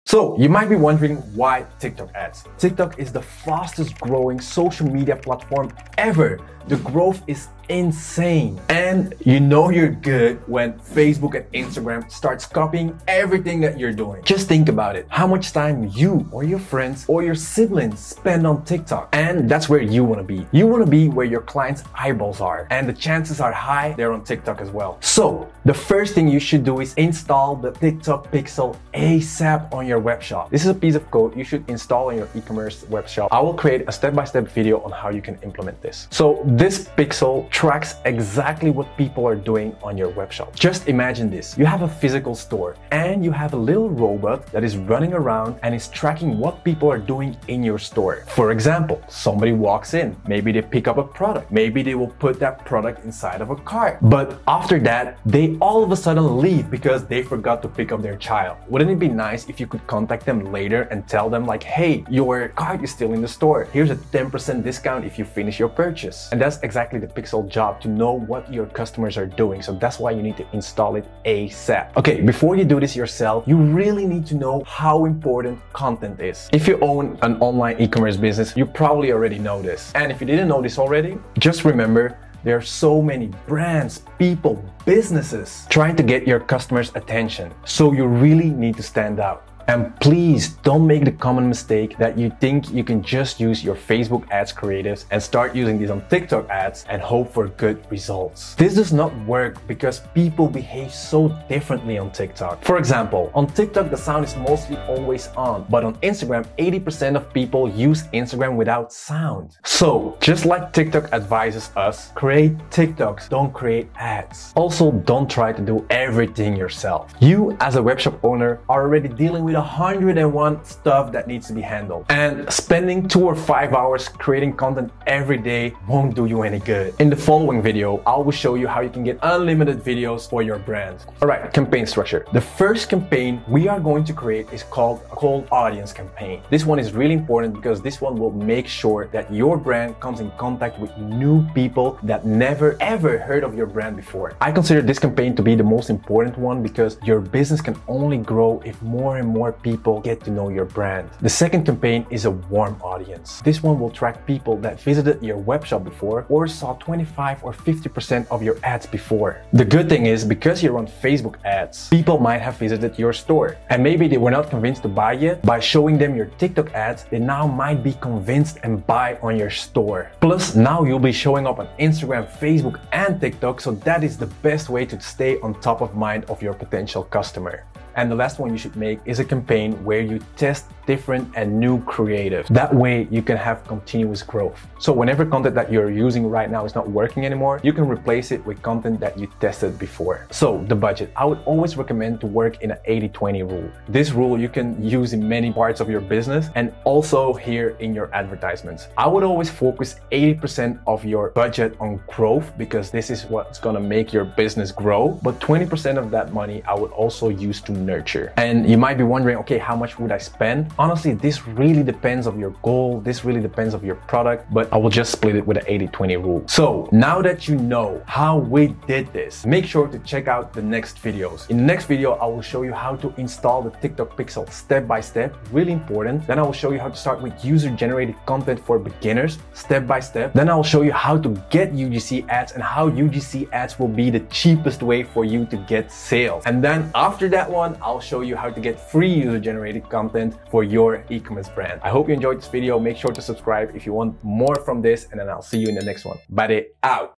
So you might be wondering why TikTok ads. TikTok is the fastest growing social media platform ever. The growth is insane. And you know you're good when Facebook and Instagram starts copying everything that you're doing. Just think about it. How much time you or your friends or your siblings spend on TikTok. And that's where you want to be. You want to be where your clients' eyeballs are. And the chances are high they're on TikTok as well. So the first thing you should do is install the TikTok Pixel ASAP on your web shop. This is a piece of code you should install on your e-commerce web shop. I will create a step-by-step video on how you can implement this. So this Pixel tracks exactly what people are doing on your web shop. Just imagine this. You have a physical store and you have a little robot that is running around and is tracking what people are doing in your store. For example, somebody walks in, maybe they pick up a product, maybe they will put that product inside of a cart. But after that, they all of a sudden leave because they forgot to pick up their child. Wouldn't it be nice if you could contact them later and tell them like, hey, your cart is still in the store. Here's a 10% discount if you finish your purchase. And that's exactly the Pixel job, to know what your customers are doing. So that's why you need to install it ASAP. Okay, before you do this yourself, you really need to know how important content is. If you own an online e-commerce business, you probably already know this. And if you didn't know this already, just remember, there are so many brands, people, businesses trying to get your customers' attention. So you really need to stand out. And please don't make the common mistake that you think you can just use your Facebook ads creatives and start using these on TikTok ads and hope for good results. This does not work because people behave so differently on TikTok. For example, on TikTok, the sound is mostly always on, but on Instagram, 80% of people use Instagram without sound. So just like TikTok advises us, create TikToks, don't create ads. Also, don't try to do everything yourself. You as a webshop owner are already dealing with 101 stuff that needs to be handled. And spending 2 or 5 hours creating content every day won't do you any good. In the following video, I will show you how you can get unlimited videos for your brand. Alright, campaign structure. The first campaign we are going to create is called a cold audience campaign. This one is really important because this one will make sure that your brand comes in contact with new people that never ever heard of your brand before. I consider this campaign to be the most important one because your business can only grow if more and more people get to know your brand. The second campaign is a warm audience. This one will track people that visited your webshop before or saw 25 or 50% of your ads before. The good thing is, because you're on Facebook ads, people might have visited your store and maybe they were not convinced to buy yet. By showing them your TikTok ads, they now might be convinced and buy on your store. Plus, now you'll be showing up on Instagram, Facebook and TikTok, so that is the best way to stay on top of mind of your potential customer. And the last one you should make is a campaign where you test different and new creative. That way you can have continuous growth. So whenever content that you're using right now is not working anymore, you can replace it with content that you tested before. So the budget. I would always recommend to work in an 80-20 rule. This rule you can use in many parts of your business and also here in your advertisements. I would always focus 80% of your budget on growth because this is what's gonna make your business grow. But 20% of that money I would also use to nurture. And you might be wondering, okay, how much would I spend? Honestly, this really depends on your goal. This really depends on your product, but I will just split it with an 80-20 rule. So now that you know how we did this, make sure to check out the next videos. In the next video, I will show you how to install the TikTok Pixel step by step, really important. Then I will show you how to start with user-generated content for beginners, step by step. Then I will show you how to get UGC ads and how UGC ads will be the cheapest way for you to get sales. And then after that one, I'll show you how to get free user-generated content for your e-commerce brand. I hope you enjoyed this video. Make sure to subscribe if you want more from this, and then I'll see you in the next one. Badejoh out.